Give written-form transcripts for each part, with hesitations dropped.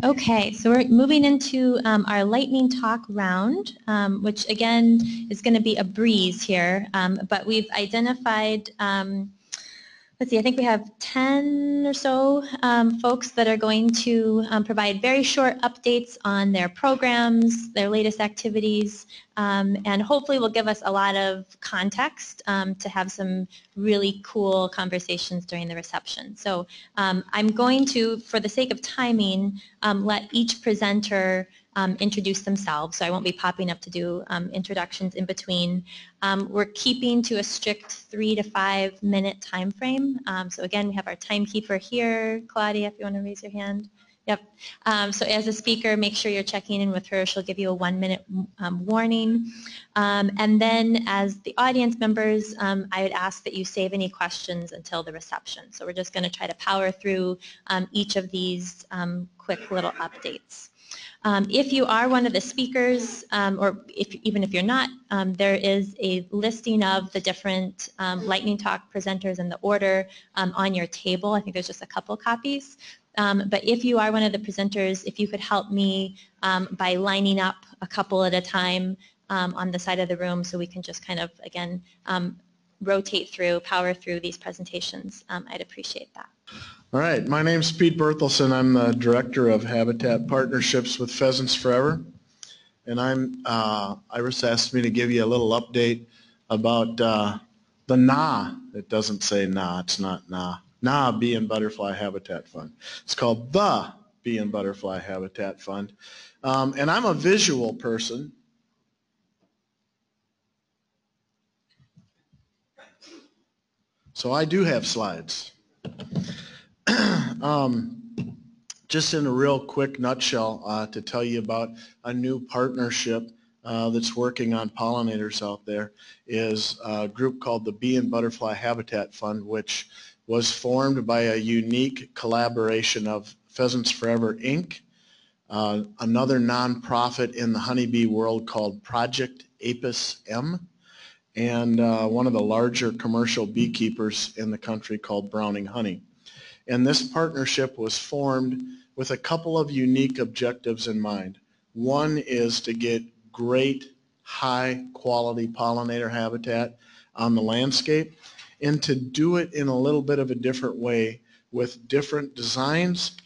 Okay, so we're moving into our lightning talk round, which again is going to be a breeze here, but we've identified, let's see, I think we have 10 or so folks that are going to provide very short updates on their programs, their latest activities, and hopefully will give us a lot of context to have some really cool conversations during the reception. So I'm going to, for the sake of timing, let each presenter introduce themselves, so I won't be popping up to do introductions in between. We're keeping to a strict 3 to 5 minute time frame. So again, we have our timekeeper here. Claudia, if you want to raise your hand. Yep. So as a speaker, make sure you're checking in with her. She'll give you a 1 minute warning. And then as the audience members, I would ask that you save any questions until the reception. So we're just going to try to power through each of these quick little updates. If you are one of the speakers, or even if you're not, there is a listing of the different Lightning Talk presenters in the order on your table. I think there's just a couple copies. But if you are one of the presenters, if you could help me by lining up a couple at a time on the side of the room so we can just kind of, again, rotate through, power through these presentations, I'd appreciate that. All right, my name's Pete Berthelsen. I'm the Director of Habitat Partnerships with Pheasants Forever. And Iris asked me to give you a little update about the NA. It doesn't say NA, it's not NA. NA, Bee and Butterfly Habitat Fund. It's called the Bee and Butterfly Habitat Fund. And I'm a visual person. So I do have slides. Just in a real quick nutshell to tell you about a new partnership that's working on pollinators out there is a group called the Bee and Butterfly Habitat Fund, which was formed by a unique collaboration of Pheasants Forever, Inc., another nonprofit in the honeybee world called Project Apis M, and one of the larger commercial beekeepers in the country called Browning Honey. And this partnership was formed with a couple of unique objectives in mind. One is to get great, high-quality pollinator habitat on the landscape, and to do it in a little bit of a different way with different designs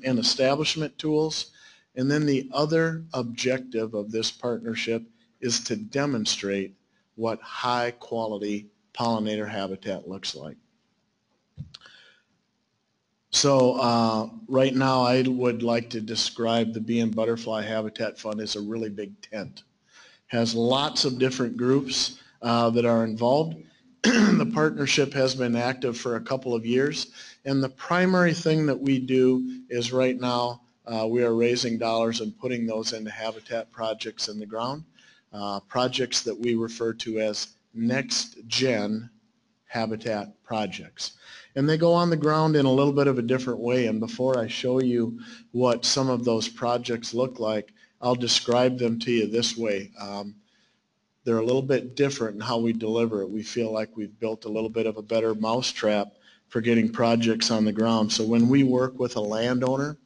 and establishment tools. And then the other objective of this partnership is to demonstrate what high-quality pollinator habitat looks like. So right now I would like to describe the Bee and Butterfly Habitat Fund as a really big tent. Has lots of different groups that are involved. The partnership has been active for a couple of years, and the primary thing that we do is right now we are raising dollars and putting those into habitat projects in the ground, projects that we refer to as next-gen habitat projects. And they go on the ground in a little bit of a different way, and before I show you what some of those projects look like, I'll describe them to you this way. They're a little bit different in how we deliver it. We feel like we've built a little bit of a better mousetrap for getting projects on the ground. So when we work with a landowner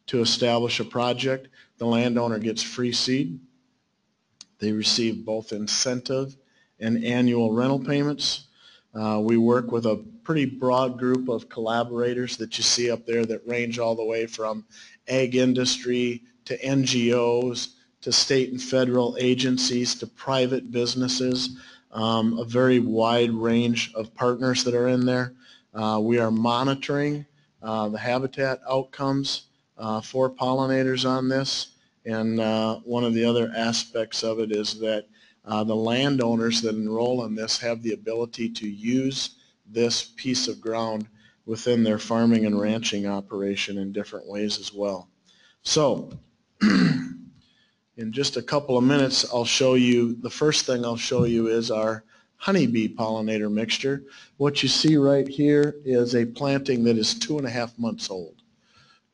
to establish a project, the landowner gets free seed. They receive both incentive and annual rental payments. We work with a pretty broad group of collaborators that you see up there that range all the way from ag industry to NGOs to state and federal agencies to private businesses, a very wide range of partners that are in there. We are monitoring the habitat outcomes for pollinators on this, and one of the other aspects of it is that the landowners that enroll in this have the ability to use this piece of ground within their farming and ranching operation in different ways as well. So in just a couple of minutes, I'll show you, the first thing I'll show you is our honeybee pollinator mixture. What you see right here is a planting that is 2.5 months old.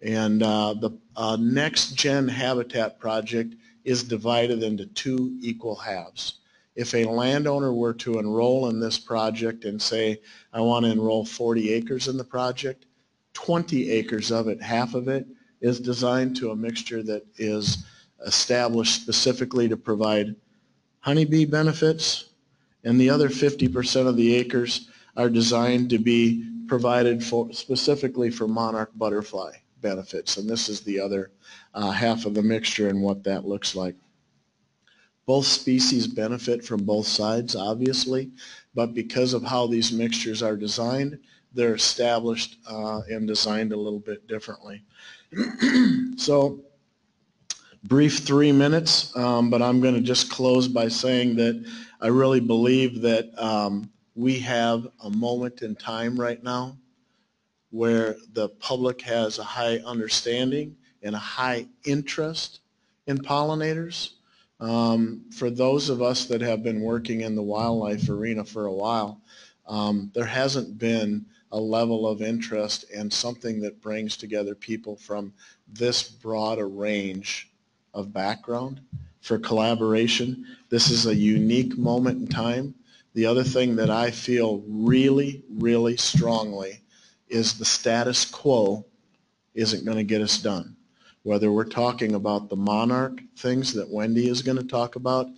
And the Next Gen Habitat project is divided into 2 equal halves. If a landowner were to enroll in this project and say, I want to enroll 40 acres in the project, 20 acres of it, half of it, is designed to a mixture that is established specifically to provide honeybee benefits, and the other 50% of the acres are designed to be provided for specifically for monarch butterfly benefits. And this is the other half of the mixture and what that looks like. Both species benefit from both sides, obviously, but because of how these mixtures are designed, they're established and designed a little bit differently. So, brief 3 minutes, but I'm going to just close by saying that I really believe that we have a moment in time right now where the public has a high understanding and a high interest in pollinators. For those of us that have been working in the wildlife arena for a while, there hasn't been a level of interest and something that brings together people from this broad a range of background for collaboration. This is a unique moment in time. The other thing that I feel really, really strongly is the status quo isn't going to get us done. Whether we're talking about the monarch things that Wendy is going to talk about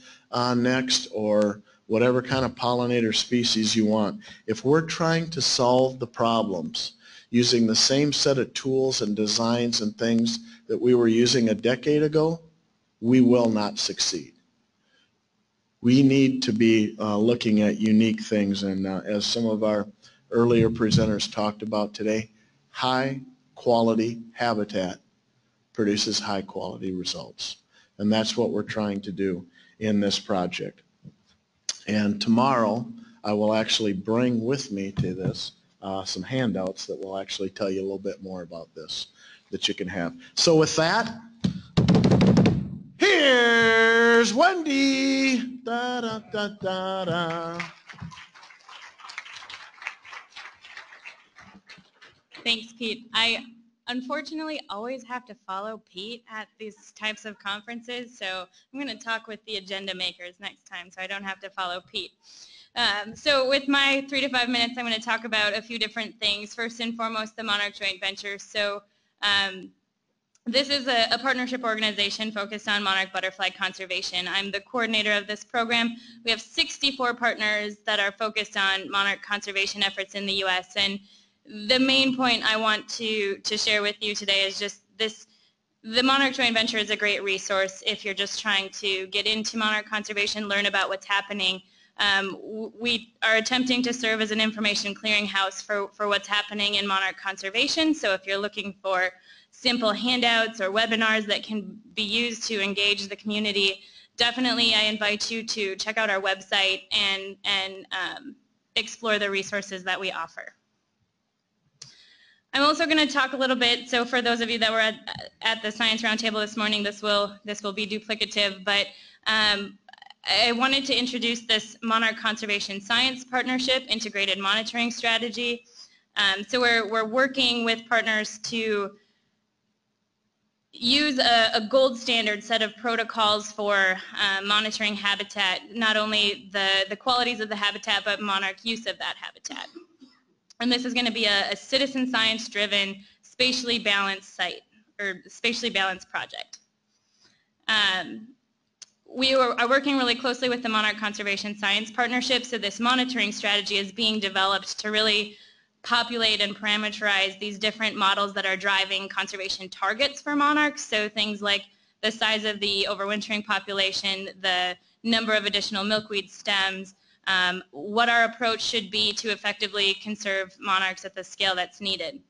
next, or whatever kind of pollinator species you want. If we're trying to solve the problems using the same set of tools and designs and things that we were using a decade ago, we will not succeed. We need to be looking at unique things, and as some of our earlier presenters talked about today, high quality habitat produces high quality results. And that's what we're trying to do in this project. And tomorrow I will actually bring with me to this some handouts that will actually tell you a little bit more about this that you can have. So with that, here's Wendy. Da, da, da, da, da. Thanks, Pete. I unfortunately always have to follow Pete at these types of conferences, so I'm going to talk with the agenda makers next time so I don't have to follow Pete. So with my 3 to 5 minutes, I'm going to talk about a few different things. First and foremost, the Monarch joint venture. So this is a partnership organization focused on monarch butterfly conservation. I'm the coordinator of this program. We have 64 partners that are focused on monarch conservation efforts in the U.S. And the main point I want to share with you today is just this. The Monarch joint venture is a great resource if you're just trying to get into monarch conservation, learn about what's happening. We are attempting to serve as an information clearinghouse for what's happening in monarch conservation. So if you're looking for simple handouts or webinars that can be used to engage the community, definitely I invite you to check out our website and explore the resources that we offer. I'm also going to talk a little bit, so for those of you that were at the Science Roundtable this morning, this will be duplicative, but I wanted to introduce this Monarch Conservation Science Partnership Integrated Monitoring Strategy. So we're working with partners to use a gold standard set of protocols for monitoring habitat, not only the qualities of the habitat, but monarch use of that habitat. And this is going to be a citizen science-driven, spatially balanced site, or spatially balanced project. We are working really closely with the Monarch Conservation Science Partnership, so this monitoring strategy is being developed to really populate and parameterize these different models that are driving conservation targets for monarchs, so things like the size of the overwintering population, the number of additional milkweed stems, what our approach should be to effectively conserve monarchs at the scale that's needed.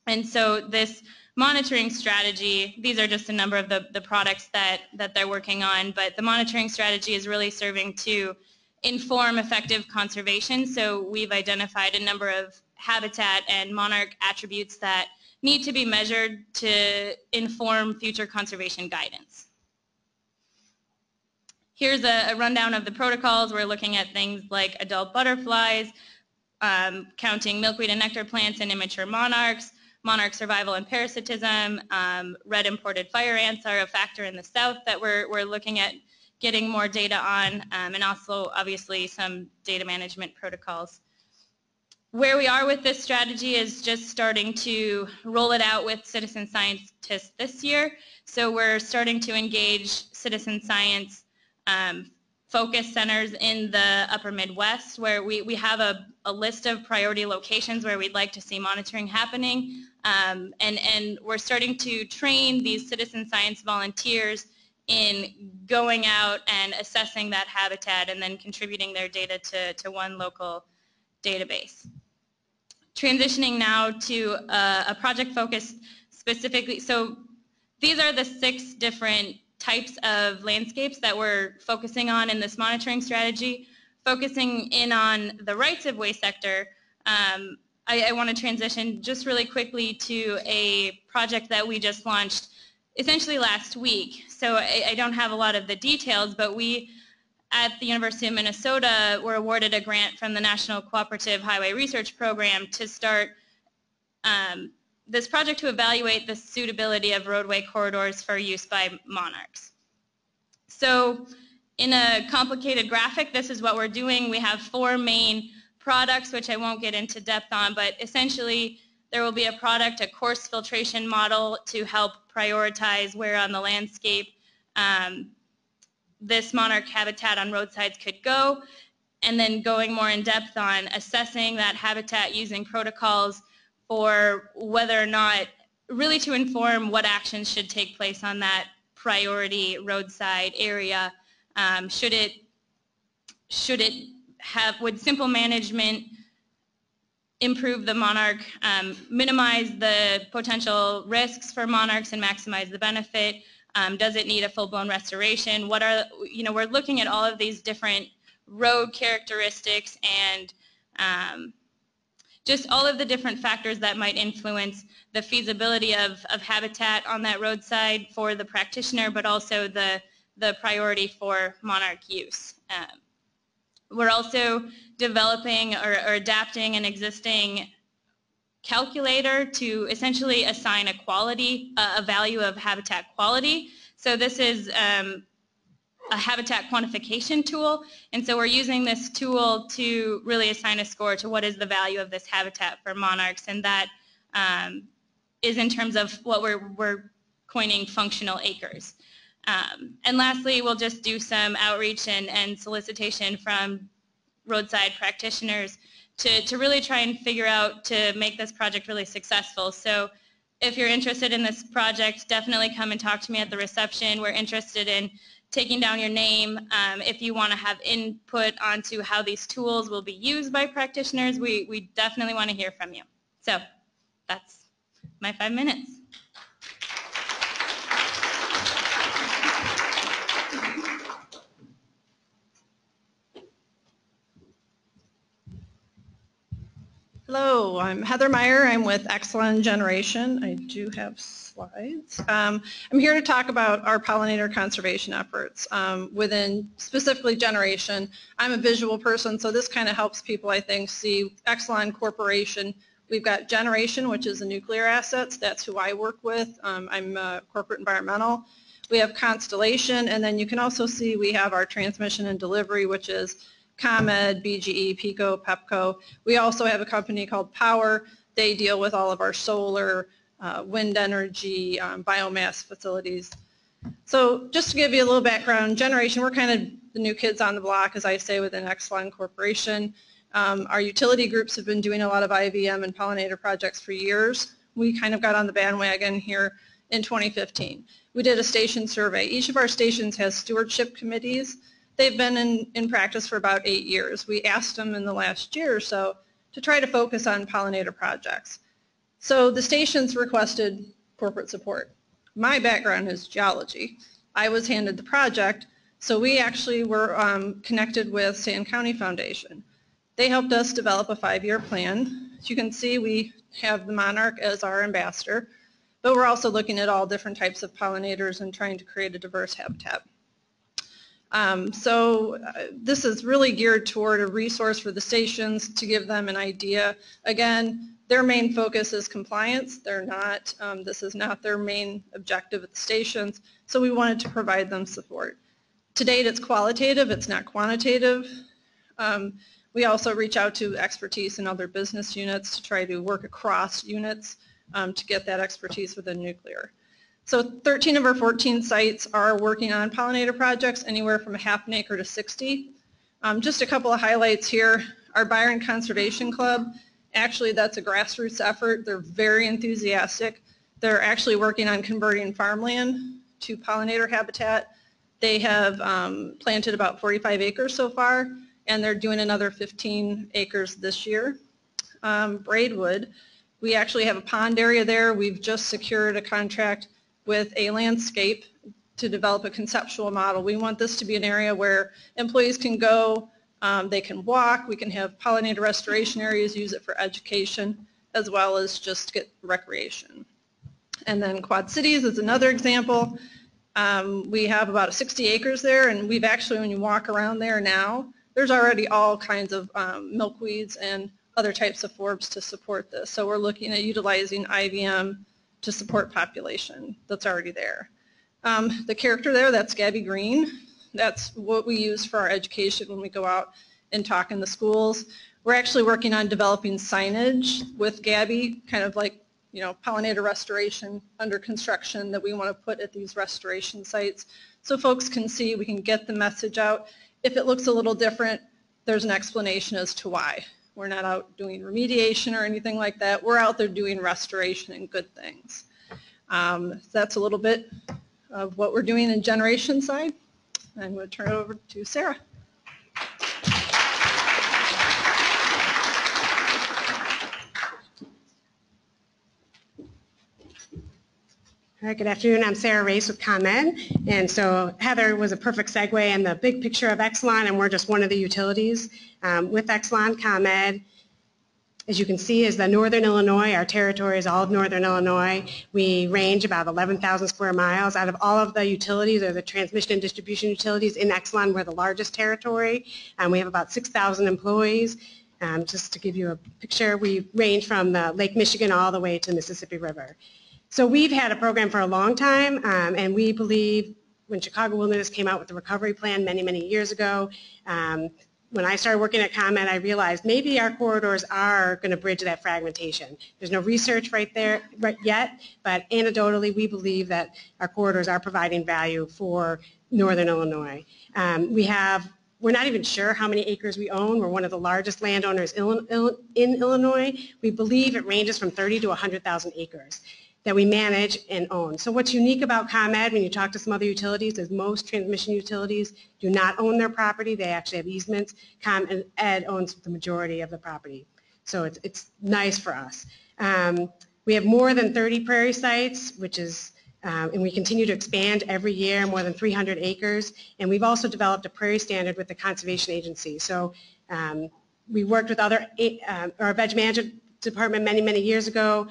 And so this monitoring strategy, these are just a number of the products that they're working on, but the monitoring strategy is really serving to inform effective conservation. So we've identified a number of habitat and monarch attributes that need to be measured to inform future conservation guidance. Here's a rundown of the protocols. We're looking at things like adult butterflies, counting milkweed and nectar plants and immature monarchs, monarch survival and parasitism, red imported fire ants are a factor in the south that we're looking at getting more data on, and also obviously some data management protocols. Where we are with this strategy is just starting to roll it out with citizen scientists this year. So we're starting to engage citizen science focus centers in the upper Midwest, where we have a list of priority locations where we'd like to see monitoring happening. And we're starting to train these citizen science volunteers in going out and assessing that habitat and then contributing their data to one local database. Transitioning now to a project focused specifically, so these are the 6 different types of landscapes that we're focusing on in this monitoring strategy. Focusing in on the rights-of-way sector, I want to transition just really quickly to a project that we just launched essentially last week. So I don't have a lot of the details, but we at the University of Minnesota were awarded a grant from the National Cooperative Highway Research Program to start this project to evaluate the suitability of roadway corridors for use by monarchs. So in a complicated graphic, this is what we're doing. We have 4 main products, which I won't get into depth on, but essentially there will be a product, a coarse filtration model to help prioritize where on the landscape this monarch habitat on roadsides could go, and then going more in depth on assessing that habitat using protocols for whether or not, really to inform what actions should take place on that priority roadside area. Would simple management improve the monarch, minimize the potential risks for monarchs and maximize the benefit? Does it need a full-blown restoration? We're looking at all of these different road characteristics and just all of the different factors that might influence the feasibility of habitat on that roadside for the practitioner, but also the priority for monarch use. We're also developing or adapting an existing calculator to essentially assign a value of habitat quality. So this is a habitat quantification tool, and so we're using this tool to really assign a score to what is the value of this habitat for monarchs, and that is in terms of what we're coining functional acres. And lastly, we'll just do some outreach and solicitation from roadside practitioners to really try and figure out to make this project really successful. So if you're interested in this project, definitely come and talk to me at the reception. We're interested in taking down your name. If you want to have input onto how these tools will be used by practitioners, we definitely want to hear from you. So that's my 5 minutes. Hello, I'm Heather Meyer. I'm with Exelon Generation. I do have slides. I'm here to talk about our pollinator conservation efforts within specifically generation. I'm a visual person, so this kind of helps people, I think, see Exelon Corporation. We've got generation, which is the nuclear assets. That's who I work with. I'm corporate environmental. We have constellation, and then you can also see we have our transmission and delivery, which is ComEd, BGE, PECO, PEPCO. We also have a company called Power. They deal with all of our solar, wind energy, biomass facilities. So just to give you a little background, generation, we're kind of the new kids on the block, as I say, within Exelon Corporation. Our utility groups have been doing a lot of IVM and pollinator projects for years. We kind of got on the bandwagon here in 2015. We did a station survey. Each of our stations has stewardship committees. They've been in practice for about 8 years. We asked them in the last year or so to try to focus on pollinator projects. So the stations requested corporate support. My background is geology. I was handed the project, so we actually were connected with Sand County Foundation. They helped us develop a 5-year plan. As you can see, we have the monarch as our ambassador, but we're also looking at all different types of pollinators and trying to create a diverse habitat. This is really geared toward a resource for the stations to give them an idea. Again, their main focus is compliance. They're not, this is not their main objective at the stations, so we wanted to provide them support. To date, it's qualitative, it's not quantitative. We also reach out to expertise in other business units to try to work across units to get that expertise within nuclear. So 13 of our 14 sites are working on pollinator projects, anywhere from 1/2 an acre to 60. Just a couple of highlights here. Our Byron Conservation Club, actually that's a grassroots effort. They're very enthusiastic. They're actually working on converting farmland to pollinator habitat. They have planted about 45 acres so far, and they're doing another 15 acres this year. Braidwood, we actually have a pond area there. We've just secured a contract with a landscape to develop a conceptual model. We want this to be an area where employees can go, they can walk, we can have pollinator restoration areas, use it for education, as well as just get recreation. And then Quad Cities is another example. We have about 60 acres there, and we've actually, when you walk around there now, there's already all kinds of milkweeds and other types of forbs to support this. So we're looking at utilizing IVM to support population that's already there. The character there, that's Gabby Green. That's what we use for our education when we go out and talk in the schools. We're actually working on developing signage with Gabby, kind of like, you know, pollinator restoration under construction that we want to put at these restoration sites so folks can see, we can get the message out. If it looks a little different, there's an explanation as to why. We're not out doing remediation or anything like that. We're out there doing restoration and good things. That's a little bit of what we're doing in generation side. I'm going to turn it over to Sarah. All right, good afternoon. I'm Sarah Race with ComEd. And so Heather was a perfect segue in the big picture of Exelon, and we're just one of the utilities with Exelon. ComEd, as you can see, is the Northern Illinois. Our territory is all of Northern Illinois. We range about 11,000 square miles. Out of all of the utilities, or the transmission and distribution utilities in Exelon, we're the largest territory. We have about 6,000 employees. Just to give you a picture, we range from the Lake Michigan all the way to the Mississippi River. So we've had a program for a long time, and we believe when Chicago Wilderness came out with the recovery plan many, many years ago, when I started working at ComEd, I realized maybe our corridors are going to bridge that fragmentation. There's no research right yet, but anecdotally we believe that our corridors are providing value for Northern Illinois. We're not even sure how many acres we own. We're one of the largest landowners in Illinois. We believe it ranges from 30 to 100,000 acres that we manage and own. So what's unique about ComEd when you talk to some other utilities is most transmission utilities do not own their property. They actually have easements. ComEd owns the majority of the property. So it's nice for us. We have more than 30 prairie sites, which is, and we continue to expand every year, more than 300 acres. And we've also developed a prairie standard with the Conservation Agency. So we worked with our veg management department many, many years ago.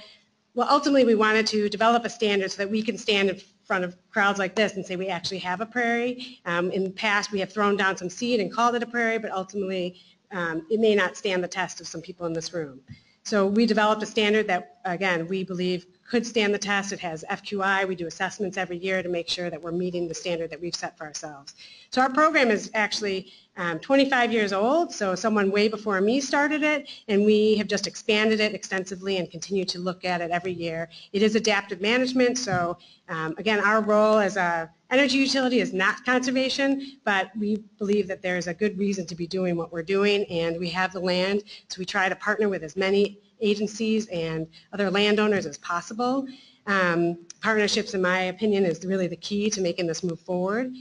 Well, ultimately, we wanted to develop a standard so that we can stand in front of crowds like this and say we actually have a prairie. In the past, we have thrown down some seed and called it a prairie, but ultimately, it may not stand the test of some people in this room. So we developed a standard that, again, we believe could stand the test. It has FQI. We do assessments every year to make sure that we're meeting the standard that we've set for ourselves. So our program is actually 25 years old, so someone way before me started it, and we have just expanded it extensively and continue to look at it every year. It is adaptive management, so again, our role as an energy utility is not conservation, but we believe that there's a good reason to be doing what we're doing, and we have the land, so we try to partner with as many agencies and other landowners as possible. Partnerships, in my opinion, is really the key to making this move forward.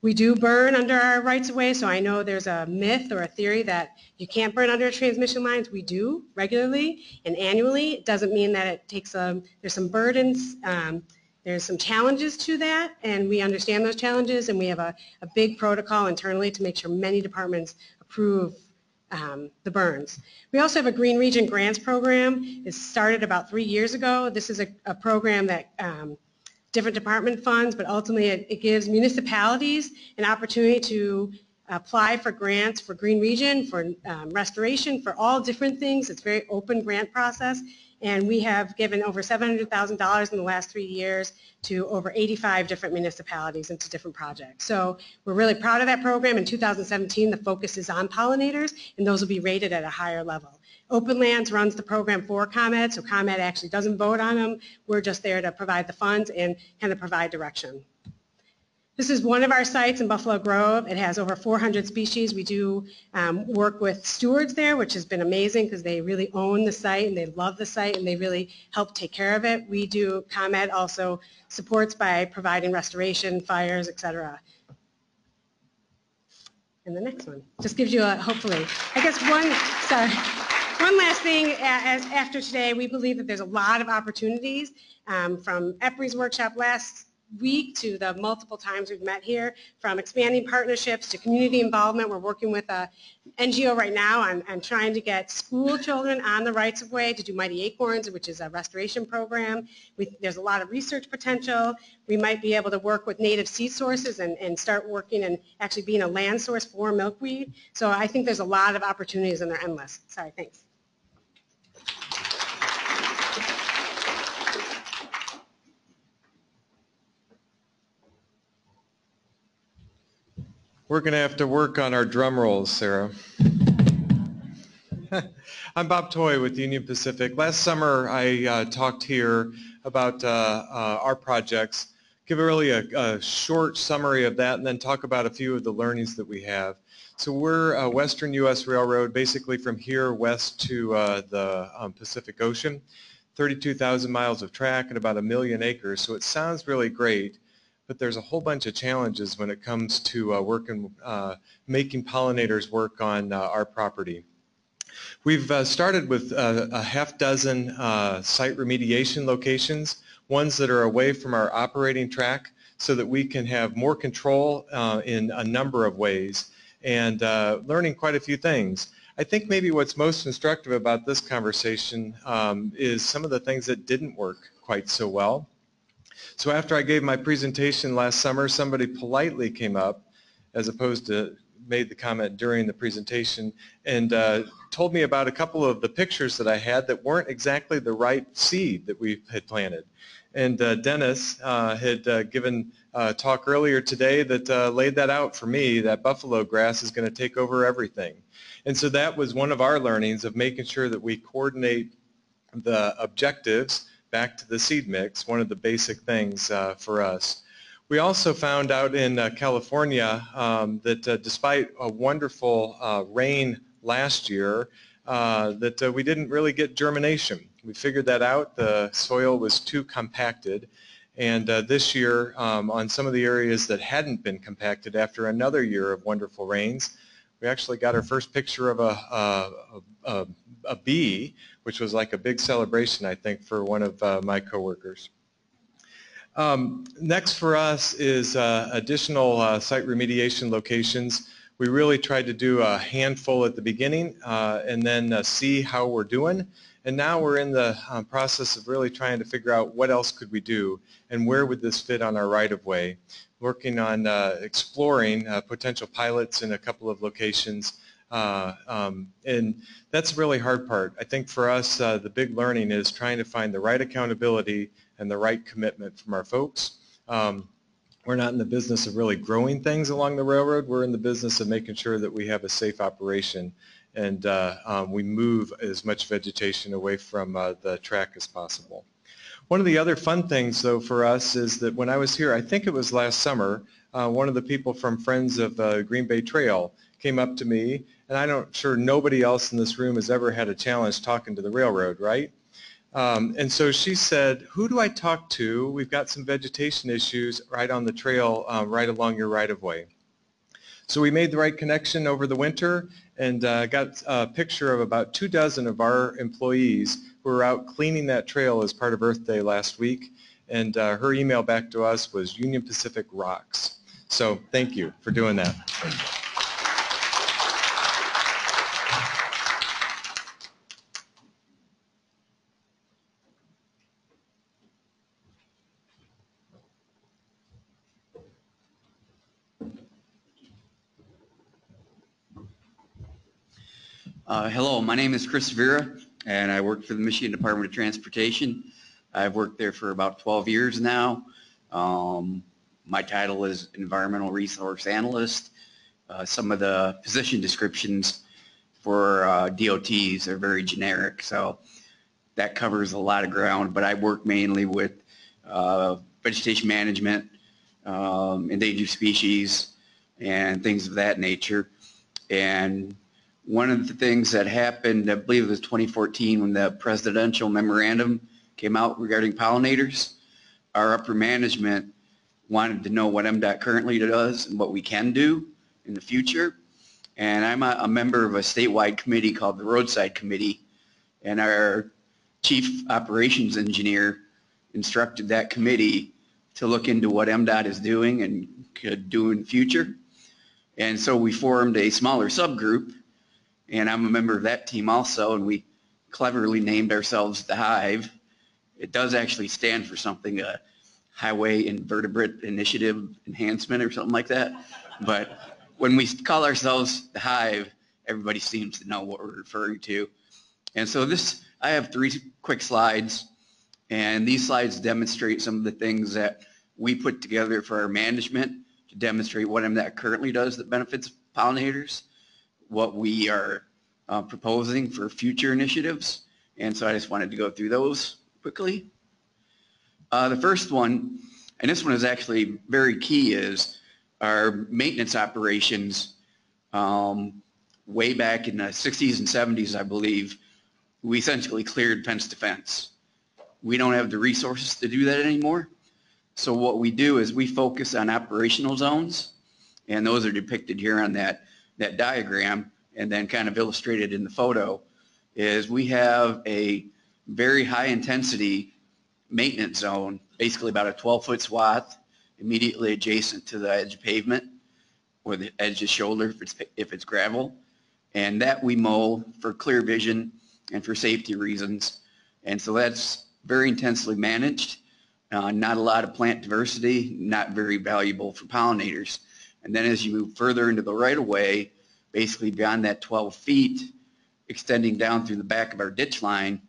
We do burn under our rights-of-way, so I know there's a myth or a theory that you can't burn under transmission lines. We do regularly and annually. It doesn't mean that it takes there's some burdens, there's some challenges to that, and we understand those challenges, and we have a big protocol internally to make sure many departments approve the burns. We also have a Green Region Grants program. It started about 3 years ago. This is a program that different department funds, but ultimately it gives municipalities an opportunity to apply for grants for Green Region, for restoration, for all different things. It's a very open grant process. And we have given over $700,000 in the last 3 years to over 85 different municipalities and to different projects. So we're really proud of that program. In 2017, the focus is on pollinators, and those will be rated at a higher level. Open Lands runs the program for ComEd, so ComEd actually doesn't vote on them. We're just there to provide the funds and kind of provide direction. This is one of our sites in Buffalo Grove. It has over 400 species. We do work with stewards there, which has been amazing because they really own the site and they love the site and they really help take care of it. We do, ComEd also supports by providing restoration, fires, etc. And the next one just gives you a, hopefully, I guess one last thing, after today, we believe that there's a lot of opportunities from EPRI's workshop last week to the multiple times we've met here, from expanding partnerships to community involvement. We're working with a NGO right now on trying to get school children on the rights of way to do Mighty Acorns, which is a restoration program. There's a lot of research potential. We might be able to work with native seed sources and start working and actually being a land source for milkweed. So I think there's a lot of opportunities and they're endless. Sorry, thanks. We're going to have to work on our drum rolls, Sarah. I'm Bob Toy with Union Pacific. Last summer, I talked here about our projects, give really a short summary of that, and then talk about a few of the learnings that we have. So we're a Western U.S. railroad, basically from here west to the Pacific Ocean, 32,000 miles of track and about 1 million acres. So it sounds really great. But there's a whole bunch of challenges when it comes to making pollinators work on our property. We've started with a half dozen site remediation locations, ones that are away from our operating track so that we can have more control in a number of ways, and learning quite a few things. I think maybe what's most instructive about this conversation is some of the things that didn't work quite so well. So after I gave my presentation last summer, somebody politely came up, as opposed to made the comment during the presentation, and told me about a couple of the pictures that I had that weren't exactly the right seed that we had planted. And Dennis had given a talk earlier today that laid that out for me, that buffalo grass is going to take over everything. And so that was one of our learnings, of making sure that we coordinate the objectives back to the seed mix, one of the basic things for us. We also found out in California that despite a wonderful rain last year, that we didn't really get germination. We figured that out. The soil was too compacted. And this year, on some of the areas that hadn't been compacted after another year of wonderful rains, we actually got our first picture of a bee, which was like a big celebration, I think, for one of my coworkers. Next for us is additional site remediation locations. We really tried to do a handful at the beginning and then see how we're doing. And now we're in the process of really trying to figure out what else could we do and where would this fit on our right-of-way. Working on exploring potential pilots in a couple of locations. And that's the really hard part. I think for us, the big learning is trying to find the right accountability and the right commitment from our folks. We're not in the business of really growing things along the railroad. We're in the business of making sure that we have a safe operation and we move as much vegetation away from the track as possible. One of the other fun things, though, for us is that when I was here, I think it was last summer, one of the people from Friends of Green Bay Trail came up to me, and I'm sure nobody else in this room has ever had a challenge talking to the railroad, right? And so she said, who do I talk to? We've got some vegetation issues right on the trail, right along your right-of-way. So we made the right connection over the winter and got a picture of about 24 of our employees who were out cleaning that trail as part of Earth Day last week. And her email back to us was Union Pacific rocks. So thank you for doing that. Hello, my name is Chris Vera, and I work for the Michigan Department of Transportation. I've worked there for about 12 years now. My title is Environmental Resource Analyst. Some of the position descriptions for DOTs are very generic, so that covers a lot of ground, but I work mainly with vegetation management, endangered species, and things of that nature. And one of the things that happened, I believe it was 2014, when the presidential memorandum came out regarding pollinators, our upper management wanted to know what MDOT currently does and what we can do in the future. And I'm a member of a statewide committee called the Roadside Committee, and our chief operations engineer instructed that committee to look into what MDOT is doing and could do in the future. And so we formed a smaller subgroup, and I'm a member of that team also, and we cleverly named ourselves the Hive. It does actually stand for something, Highway Invertebrate Initiative Enhancement or something like that. But when we call ourselves the Hive, everybody seems to know what we're referring to. And so I have 3 quick slides, and these slides demonstrate some of the things that we put together for our management to demonstrate what MDOT currently does that benefits pollinators, what we are proposing for future initiatives. And so I just wanted to go through those quickly. The first one, and this one is actually very key, is our maintenance operations. Way back in the 60s and 70s, I believe, we essentially cleared fence to fence. We don't have the resources to do that anymore. So what we do is we focus on operational zones, and those are depicted here on that diagram, and then kind of illustrated in the photo, is we have a very high intensity maintenance zone, basically about a 12-foot swath, immediately adjacent to the edge of pavement or the edge of shoulder if it's gravel. And that we mow for clear vision and for safety reasons. And so that's very intensely managed. Not a lot of plant diversity, not very valuable for pollinators. And then as you move further into the right-of-way, basically beyond that 12 feet, extending down through the back of our ditch line,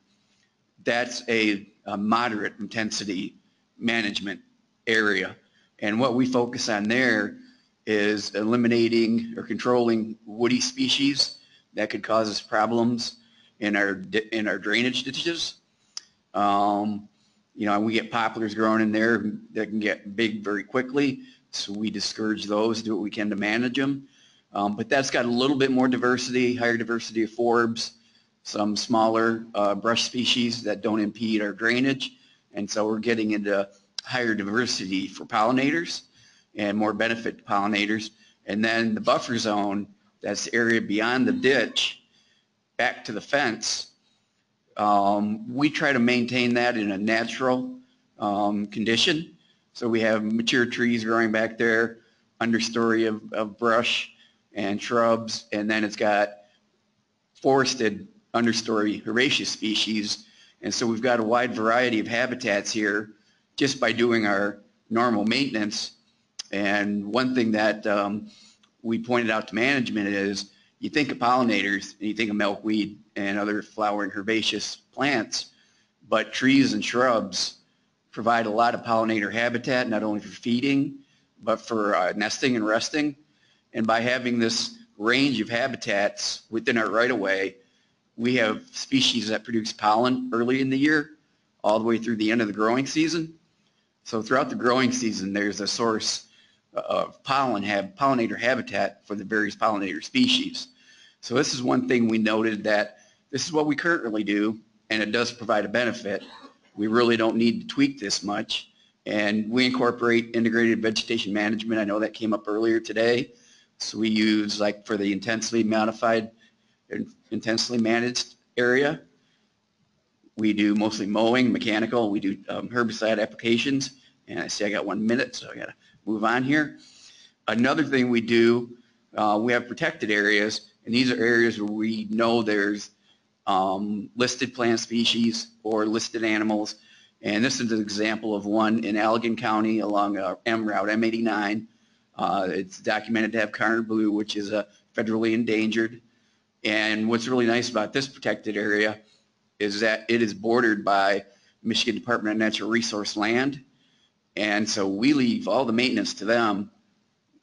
that's a moderate intensity management area. And what we focus on there is eliminating or controlling woody species that could cause us problems in our drainage ditches. We get poplars growing in there that can get big very quickly, so we discourage those, do what we can to manage them. But that's got a little bit more diversity, higher diversity of forbs, some smaller brush species that don't impede our drainage, and so we're getting into higher diversity for pollinators and more benefit to pollinators. And then the buffer zone, that's the area beyond the ditch, back to the fence, we try to maintain that in a natural condition. So we have mature trees growing back there, understory of brush and shrubs, and then it's got forested understory herbaceous species. And so we've got a wide variety of habitats here just by doing our normal maintenance. And one thing that we pointed out to management is, you think of pollinators and you think of milkweed and other flowering herbaceous plants, but trees and shrubs provide a lot of pollinator habitat, not only for feeding, but for nesting and resting. And by having this range of habitats within our right-of-way, we have species that produce pollen early in the year, all the way through the end of the growing season. So throughout the growing season, there's a source of pollinator habitat for the various pollinator species. So this is one thing we noted, that this is what we currently do, and it does provide a benefit. We really don't need to tweak this much. And we incorporate integrated vegetation management. I know that came up earlier today. So we use, like for the intensely modified, intensely managed area, we do mostly mowing, mechanical. We do herbicide applications. And I see I got 1 minute, so I got to move on here. Another thing we do, we have protected areas, and these are areas where we know there's listed plant species or listed animals. And this is an example of one in Allegan County along M Route, M89. It's documented to have Carner blue, which is a federally endangered. And what's really nice about this protected area is that it is bordered by Michigan Department of Natural Resource land. And so we leave all the maintenance to them.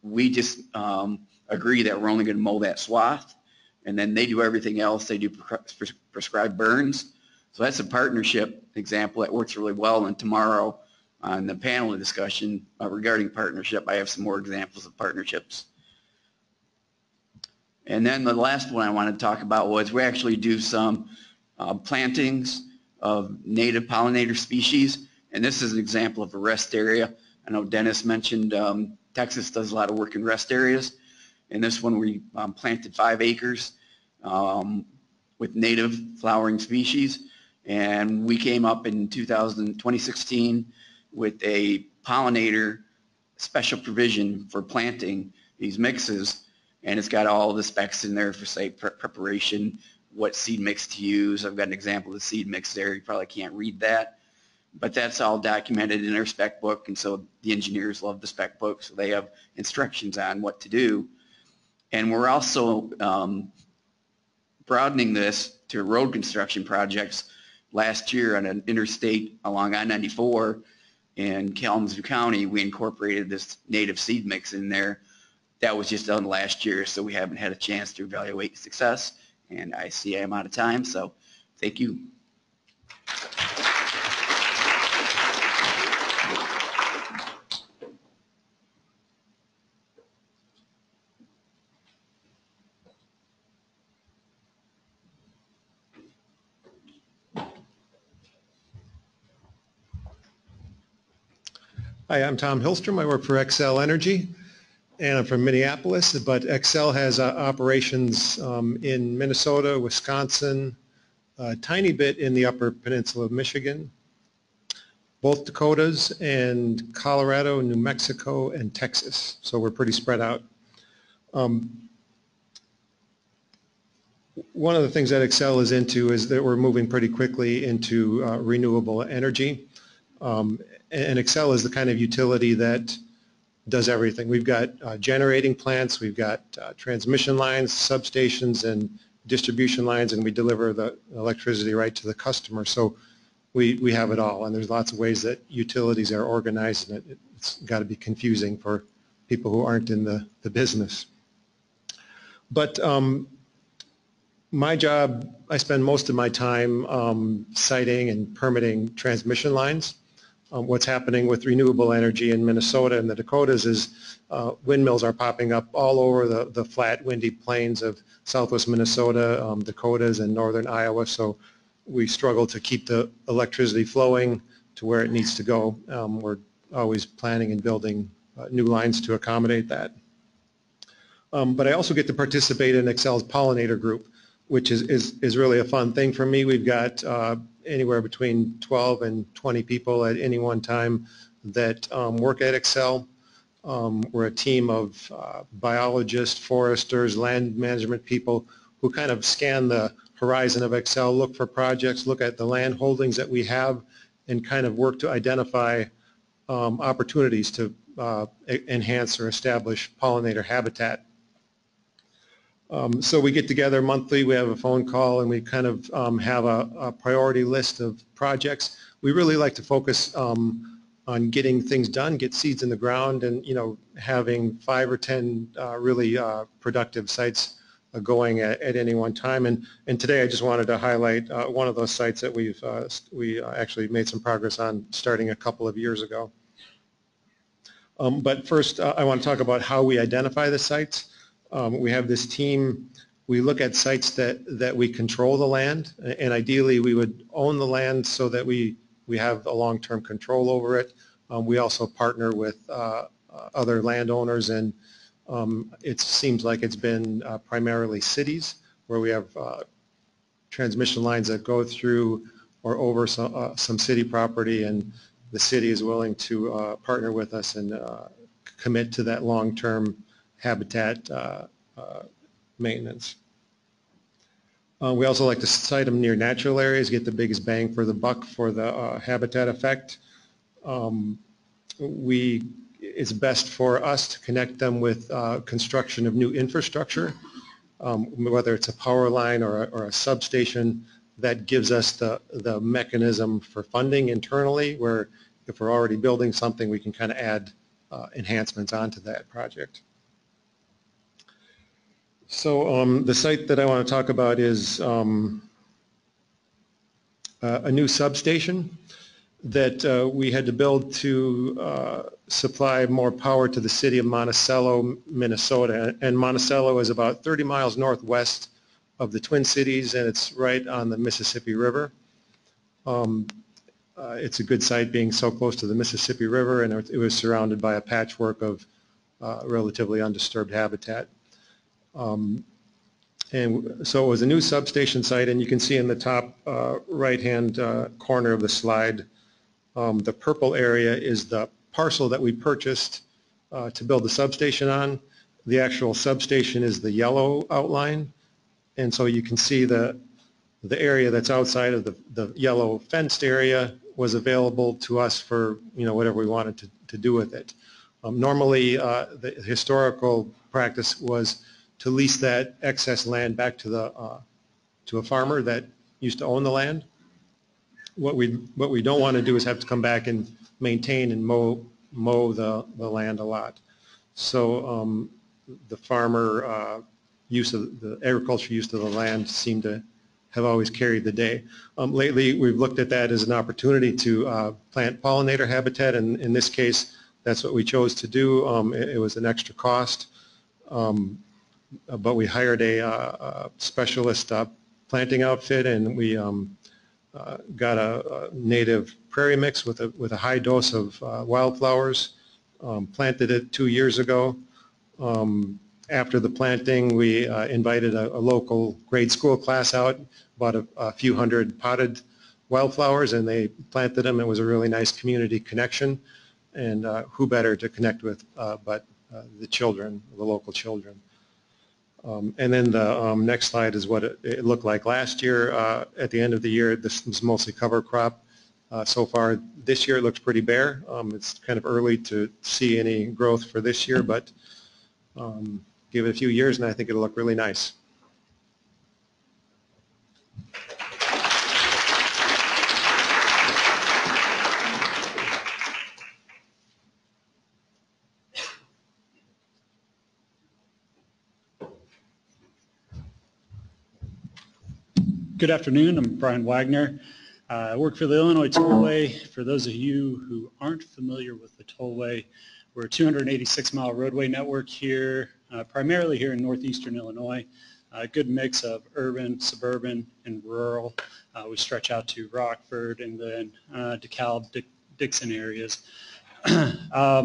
We just agree that we're only going to mow that swath, and then they do everything else. They do prescribed burns. So that's a partnership example that works really well. And tomorrow on the panel discussion regarding partnership, I have some more examples of partnerships. And then the last one I wanted to talk about was we actually do some plantings of native pollinator species. And this is an example of a rest area. I know Dennis mentioned Texas does a lot of work in rest areas. In this one, we planted 5 acres with native flowering species. And we came up in 2016 with a pollinator special provision for planting these mixes. And it's got all the specs in there for, say, preparation, what seed mix to use. I've got an example of the seed mix there. You probably can't read that. But that's all documented in our spec book, and so the engineers love the spec book, so they have instructions on what to do. And we're also broadening this to road construction projects. Last year on an interstate along I-94 in Kalamazoo County, we incorporated this native seed mix in there. That was just done last year, so we haven't had a chance to evaluate success. And I see I'm out of time, so thank you. Hi, I'm Tom Hillstrom. I work for Xcel Energy, and I'm from Minneapolis, but Xcel has operations in Minnesota, Wisconsin, a tiny bit in the Upper Peninsula of Michigan, both Dakotas, and Colorado, New Mexico, and Texas. So we're pretty spread out. One of the things that Xcel is into is that we're moving pretty quickly into renewable energy. And Xcel is the kind of utility that does everything. We've got generating plants, we've got transmission lines, substations, and distribution lines, and we deliver the electricity right to the customer. So we have it all, and there's lots of ways that utilities are organized, and it's got to be confusing for people who aren't in the business. But my job, I spend most of my time siting and permitting transmission lines. What's happening with renewable energy in Minnesota and the Dakotas is windmills are popping up all over the flat, windy plains of southwest Minnesota, Dakotas, and northern Iowa. So we struggle to keep the electricity flowing to where it needs to go. We're always planning and building new lines to accommodate that. But I also get to participate in Xcel's pollinator group, which is really a fun thing for me. We've got anywhere between 12 and 20 people at any one time that work at Xcel. We're a team of biologists, foresters, land management people who kind of scan the horizon of Xcel, look for projects, look at the land holdings that we have, and kind of work to identify opportunities to enhance or establish pollinator habitat. So we get together monthly, we have a phone call, and we kind of have a priority list of projects. We really like to focus on getting things done, get seeds in the ground, and having 5 or 10 really productive sites going at any one time. And today I just wanted to highlight one of those sites that we actually made some progress on starting a couple of years ago. But first I want to talk about how we identify the sites. We have this team. We look at sites that we control the land, and ideally we would own the land so that we have a long-term control over it. We also partner with other landowners, and it seems like it's been primarily cities where we have transmission lines that go through or over some city property, and the city is willing to partner with us and commit to that long-term habitat maintenance. We also like to site them near natural areas, get the biggest bang for the buck for the habitat effect. It's best for us to connect them with construction of new infrastructure. whether it's a power line or a substation, that gives us the mechanism for funding internally, where if we're already building something, we can kind of add enhancements onto that project. So the site that I want to talk about is a new substation that we had to build to supply more power to the city of Monticello, Minnesota. And Monticello is about 30 miles northwest of the Twin Cities, and it's right on the Mississippi River. It's a good site being so close to the Mississippi River, and it was surrounded by a patchwork of relatively undisturbed habitat. And so it was a new substation site, and you can see in the top right-hand corner of the slide, the purple area is the parcel that we purchased to build the substation on. The actual substation is the yellow outline, and so you can see the area that's outside of the yellow fenced area was available to us for, you know, whatever we wanted to do with it. Normally, the historical practice was to lease that excess land back to a farmer that used to own the land. What we don't want to do is have to come back and maintain and mow the land a lot. So the farmer use of the agriculture use of the land seemed to have always carried the day. Lately, we've looked at that as an opportunity to plant pollinator habitat, and in this case, that's what we chose to do. It was an extra cost, but we hired a specialist planting outfit, and we got a native prairie mix with a high dose of wildflowers. Planted it 2 years ago. After the planting, we invited a local grade school class out, bought a few hundred potted wildflowers, and they planted them. It was a really nice community connection, and who better to connect with but the children, the local children. And then the next slide is what it looked like last year. At the end of the year, this was mostly cover crop. So far this year it looks pretty bare. It's kind of early to see any growth for this year, but give it a few years and I think it'll look really nice. Good afternoon, I'm Brian Wagner. I work for the Illinois Tollway. For those of you who aren't familiar with the Tollway, we're a 286-mile roadway network here, primarily here in northeastern Illinois. A good mix of urban, suburban, and rural. We stretch out to Rockford and then DeKalb, Dixon areas. I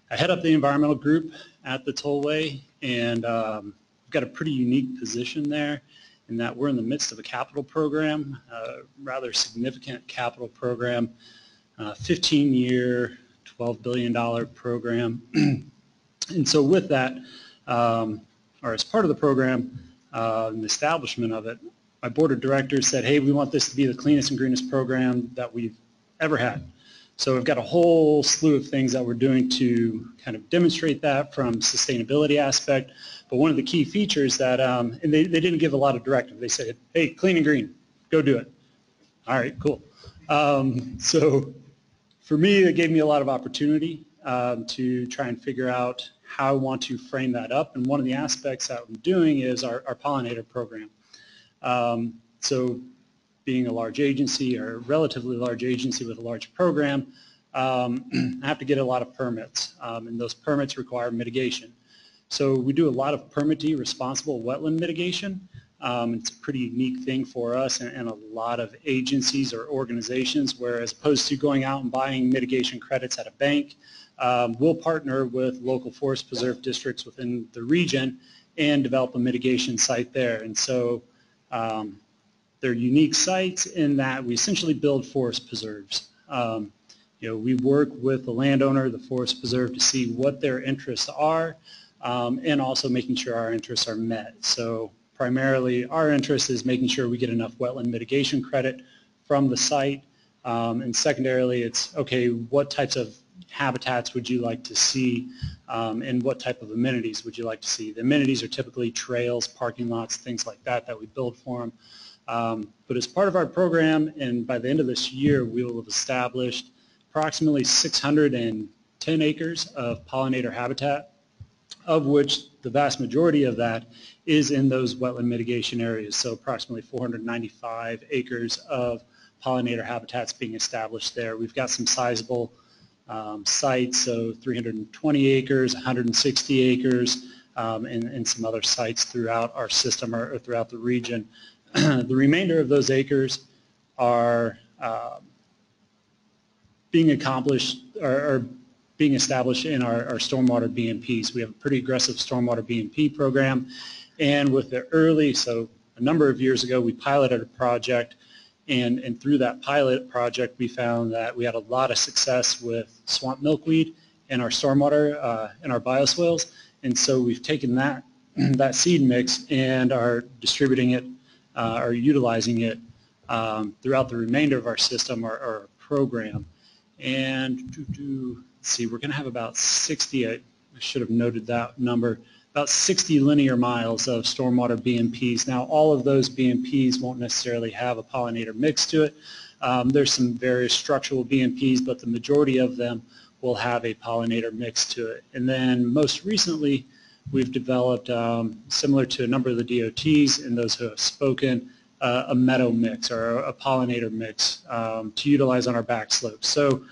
head up the environmental group at the Tollway, and we've got a pretty unique position there in that we're in the midst of a capital program, rather significant capital program, 15-year, $12 billion program. And so with that, or as part of the program, and the establishment of it, my board of directors said, hey, we want this to be the cleanest and greenest program that we've ever had. So we've got a whole slew of things that we're doing to kind of demonstrate that from sustainability aspect. But one of the key features that, and they didn't give a lot of directive. They said, hey, clean and green, go do it. All right, cool. So for me, it gave me a lot of opportunity to try and figure out how I want to frame that up. And one of the aspects that I'm doing is our pollinator program. So being a large agency or a relatively large agency with a large program, I have to get a lot of permits, and those permits require mitigation. So we do a lot of permittee responsible wetland mitigation. It's a pretty unique thing for us and a lot of agencies or organizations where, as opposed to going out and buying mitigation credits at a bank, we'll partner with local forest preserve districts within the region and develop a mitigation site there. And so they're unique sites in that we essentially build forest preserves. We work with the landowner, the forest preserve, to see what their interests are, and also making sure our interests are met. So primarily our interest is making sure we get enough wetland mitigation credit from the site, and secondarily it's, okay, what types of habitats would you like to see, and what type of amenities would you like to see. The amenities are typically trails, parking lots, things like that we build for them. But as part of our program, and by the end of this year, we will have established approximately 610 acres of pollinator habitat, of which the vast majority of that is in those wetland mitigation areas. So approximately 495 acres of pollinator habitats being established there. We've got some sizable sites, so 320 acres, 160 acres, and some other sites throughout our system or throughout the region. The remainder of those acres are being accomplished or being established in our stormwater BMPs. We have a pretty aggressive stormwater BMP program, and with the early, so a number of years ago, we piloted a project, and through that pilot project, we found that we had a lot of success with swamp milkweed in our stormwater, in our bioswales, and so we've taken that seed mix and are distributing it, or utilizing it throughout the remainder of our system, our program. And let's see, we're going to have about 60, I should have noted that number, about 60 linear miles of stormwater BMPs. Now, all of those BMPs won't necessarily have a pollinator mix to it. There's some various structural BMPs, but the majority of them will have a pollinator mix to it. And then most recently, we've developed, similar to a number of the DOTs and those who have spoken, a meadow mix or a pollinator mix to utilize on our back slopes. So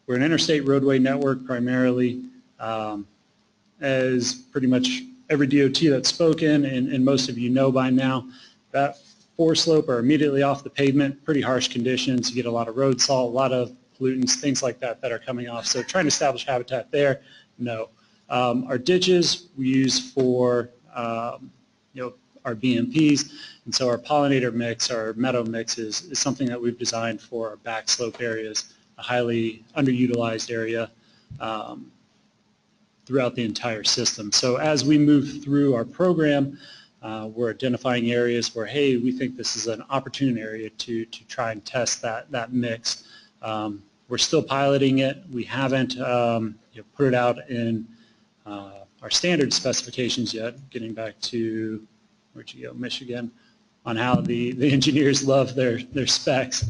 we're an interstate roadway network primarily, as pretty much every DOT that's spoken, and most of you know by now, that four slope or immediately off the pavement, pretty harsh conditions. You get a lot of road salt, a lot of pollutants, things like that that are coming off. So trying to establish habitat there, no. Our ditches we use for our BMPs, and so our pollinator mix, our meadow mix is something that we've designed for our back slope areas, a highly underutilized area throughout the entire system. So as we move through our program, we're identifying areas where, hey, we think this is an opportune area to try and test that mix. We're still piloting it. We haven't put it out in our standard specifications yet, getting back to, where'd you go, Michigan, on how the engineers love their specs.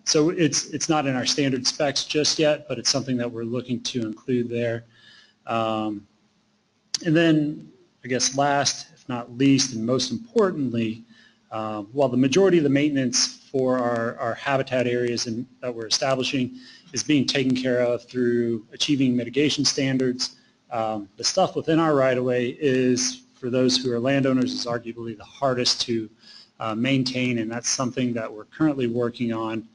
So it's not in our standard specs just yet, but it's something that we're looking to include there. And then, I guess last, if not least, and most importantly, while the majority of the maintenance for our habitat areas that we're establishing is being taken care of through achieving mitigation standards, the stuff within our right-of-way is, for those who are landowners, is arguably the hardest to maintain, and that's something that we're currently working on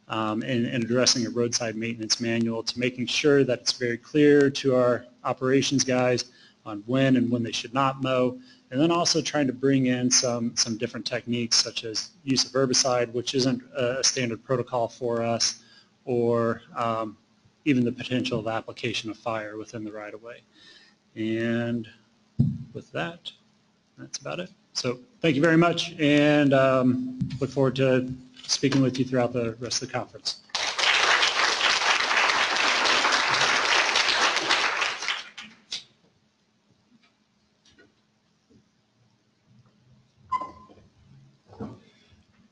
and addressing a roadside maintenance manual to making sure that it's very clear to our operations guys on when and when they should not mow, and then also trying to bring in some different techniques such as use of herbicide, which isn't a standard protocol for us, or even the potential of application of fire within the right-of-way. And with that, that's about it. So thank you very much, and look forward to speaking with you throughout the rest of the conference.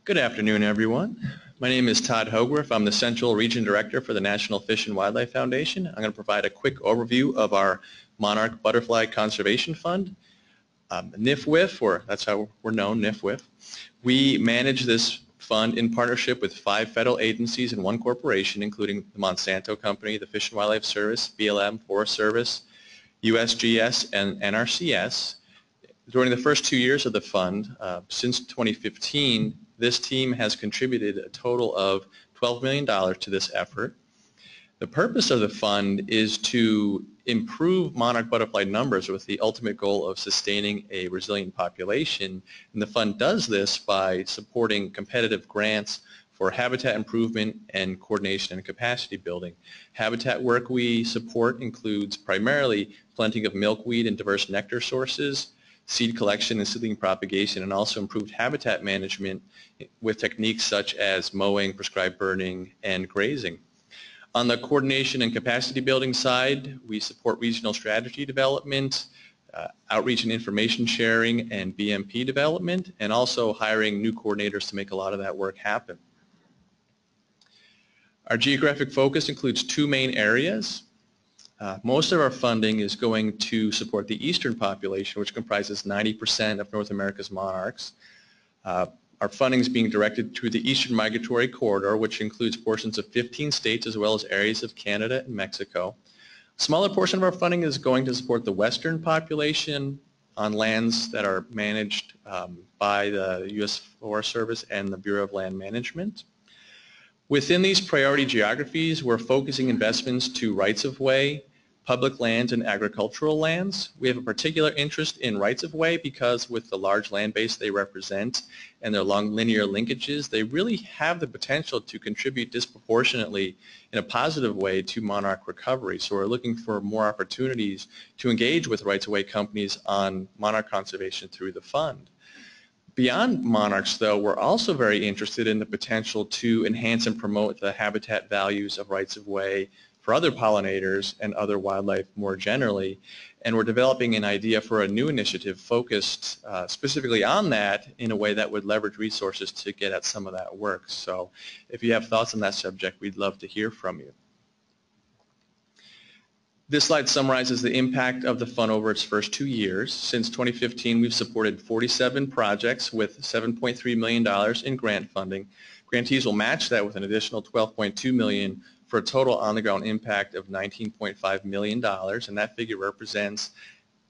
Good afternoon, everyone. My name is Todd Hogrefe. I'm the Central Region Director for the National Fish and Wildlife Foundation. I'm going to provide a quick overview of our Monarch Butterfly Conservation Fund. NIFWIF, or that's how we're known, NIFWIF. We manage this fund in partnership with 5 federal agencies and 1 corporation, including the Monsanto Company, the Fish and Wildlife Service, BLM, Forest Service, USGS, and NRCS. During the first 2 years of the fund, since 2015, this team has contributed a total of $12 million to this effort. The purpose of the fund is to improve monarch butterfly numbers with the ultimate goal of sustaining a resilient population. And the fund does this by supporting competitive grants for habitat improvement and coordination and capacity building. Habitat work we support includes primarily planting of milkweed and diverse nectar sources, seed collection and seedling propagation, and also improved habitat management with techniques such as mowing, prescribed burning, and grazing. On the coordination and capacity building side, we support regional strategy development, outreach and information sharing, and BMP development, and also hiring new coordinators to make a lot of that work happen. Our geographic focus includes two main areas. Most of our funding is going to support the eastern population, which comprises 90% of North America's monarchs. Our funding is being directed to the Eastern Migratory Corridor, which includes portions of 15 states as well as areas of Canada and Mexico. A smaller portion of our funding is going to support the Western population on lands that are managed by the U.S. Forest Service and the Bureau of Land Management. Within these priority geographies, we're focusing investments to rights-of-way, public lands, and agricultural lands. We have a particular interest in rights-of-way because with the large land base they represent and their long linear linkages, they really have the potential to contribute disproportionately in a positive way to monarch recovery. So we're looking for more opportunities to engage with rights-of-way companies on monarch conservation through the fund. Beyond monarchs, though, we're also very interested in the potential to enhance and promote the habitat values of rights-of-way for other pollinators and other wildlife more generally. And we're developing an idea for a new initiative focused specifically on that in a way that would leverage resources to get at some of that work. So if you have thoughts on that subject, we'd love to hear from you. This slide summarizes the impact of the fund over its first 2 years. Since 2015, we've supported 47 projects with $7.3 million in grant funding. Grantees will match that with an additional $12.2 million for a total on-the-ground impact of $19.5 million, and that figure represents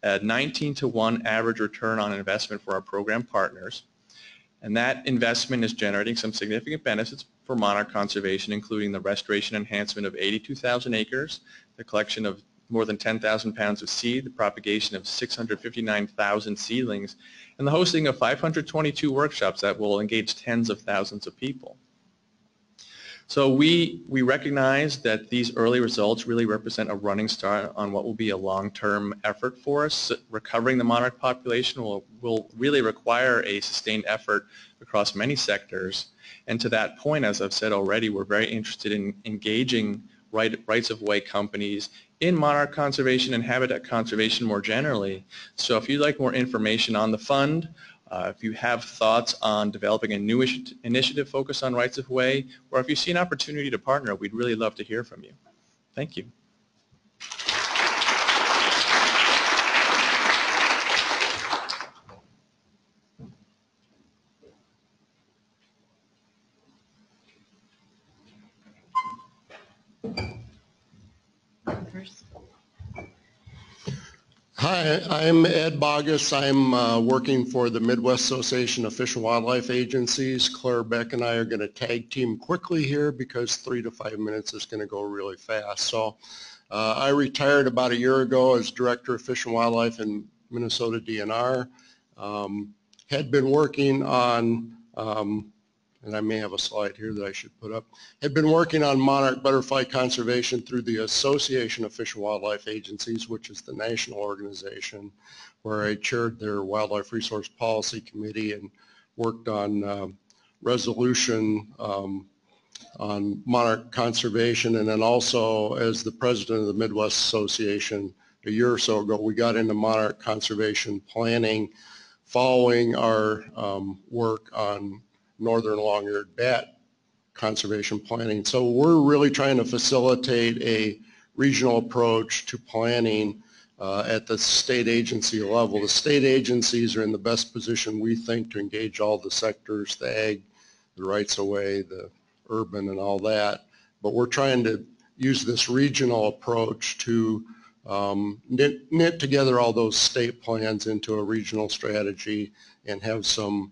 a 19-to-1 average return on investment for our program partners. And that investment is generating some significant benefits for monarch conservation, including the restoration and enhancement of 82,000 acres, the collection of more than 10,000 pounds of seed, the propagation of 659,000 seedlings, and the hosting of 522 workshops that will engage tens of thousands of people. So we recognize that these early results really represent a running start on what will be a long-term effort for us. Recovering the monarch population will really require a sustained effort across many sectors. And to that point, as I've said already, we're very interested in engaging rights-of-way companies in monarch conservation and habitat conservation more generally. So if you'd like more information on the fund, if you have thoughts on developing a new initiative focused on rights-of-way, or if you see an opportunity to partner, we'd really love to hear from you. Thank you. Hi, I'm Ed Bogus. I'm working for the Midwest Association of Fish and Wildlife Agencies. Claire Beck and I are going to tag team quickly here because 3 to 5 minutes is going to go really fast. So I retired about a year ago as Director of Fish and Wildlife in Minnesota DNR. Had been working on, and I may have a slide here that I should put up, had been working on monarch butterfly conservation through the Association of Fish and Wildlife Agencies, which is the national organization, where I chaired their Wildlife Resource Policy Committee and worked on resolution on monarch conservation. And then also as the president of the Midwest Association a year or so ago, we got into monarch conservation planning following our work on northern long-eared bat conservation planning. So we're really trying to facilitate a regional approach to planning at the state agency level. The state agencies are in the best position, we think, to engage all the sectors, the ag, the rights-of-way, the urban, and all that. But we're trying to use this regional approach to knit together all those state plans into a regional strategy and have some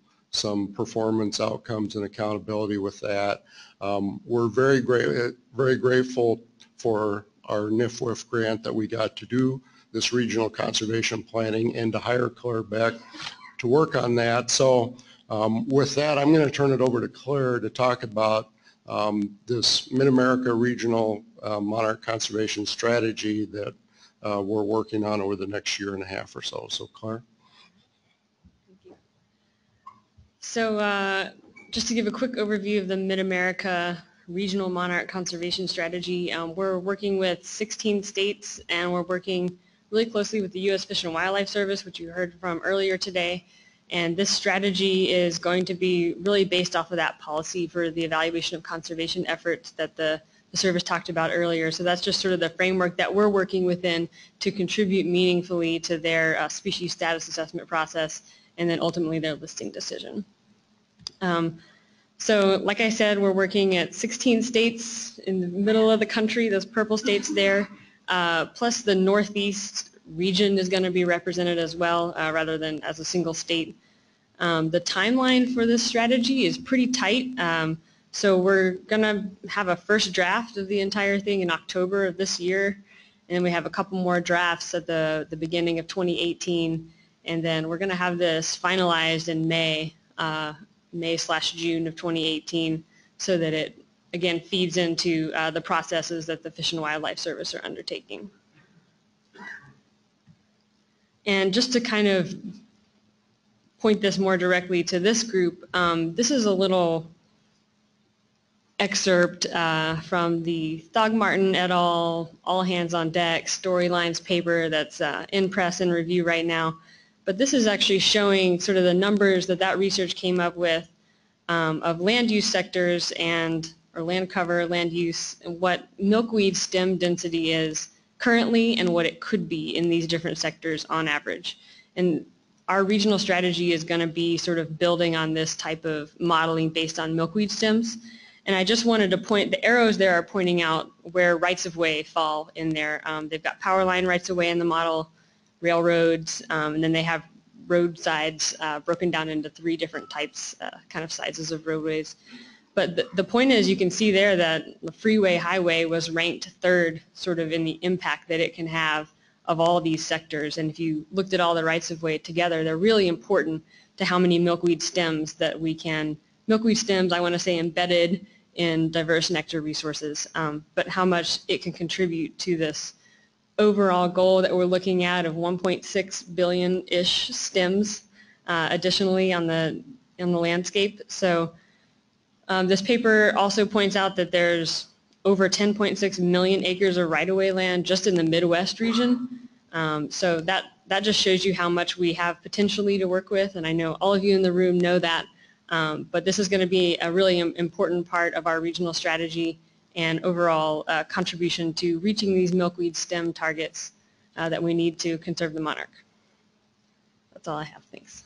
performance outcomes and accountability with that. We're very grateful for our NIFWIF grant that we got to do this regional conservation planning and to hire Claire Beck to work on that. So with that, I'm going to turn it over to Claire to talk about this Mid-America Regional Monarch Conservation Strategy that we're working on over the next year and a half or so. So Claire? So just to give a quick overview of the Mid-America regional monarch conservation strategy. We're working with 16 states, and we're working really closely with the U.S. Fish and Wildlife Service, which you heard from earlier today. And this strategy is going to be really based off of that policy for the evaluation of conservation efforts that the service talked about earlier. So that's just sort of the framework that we're working within to contribute meaningfully to their species status assessment process and then ultimately their listing decision. So like I said, we're working at 16 states in the middle of the country, those purple states there, plus the Northeast region is going to be represented as well, rather than as a single state. The timeline for this strategy is pretty tight. So we're going to have a first draft of the entire thing in October of this year, and then we have a couple more drafts at the beginning of 2018, and then we're going to have this finalized in May/June of 2018, so that it, again, feeds into the processes that the Fish and Wildlife Service are undertaking. And just to kind of point this more directly to this group, this is a little excerpt from the Thogmartin et al. All Hands on Deck Storylines paper that's in press and review right now. But this is actually showing sort of the numbers that research came up with of land use sectors or land cover, land use, and what milkweed stem density is currently and what it could be in these different sectors on average. And our regional strategy is going to be sort of building on this type of modeling based on milkweed stems. And I just wanted to point, the arrows there are pointing out where rights-of-way fall in there. They've got power line rights-of-way in the model, railroads, and then they have roadsides broken down into 3 different types, kind of sizes of roadways. But the point is, you can see there that the freeway highway was ranked 3rd sort of in the impact that it can have of all these sectors. And if you looked at all the rights-of-way together, they're really important to how many milkweed stems that we can, milkweed stems, I want to say, embedded in diverse nectar resources, but how much it can contribute to this overall goal that we're looking at of 1.6 billion-ish stems additionally on the landscape. So this paper also points out that there's over 10.6 million acres of right-of-way land just in the Midwest region. So that just shows you how much we have potentially to work with, and I know all of you in the room know that. But this is going to be a really important part of our regional strategy and overall contribution to reaching these milkweed stem targets that we need to conserve the monarch. That's all I have. Thanks.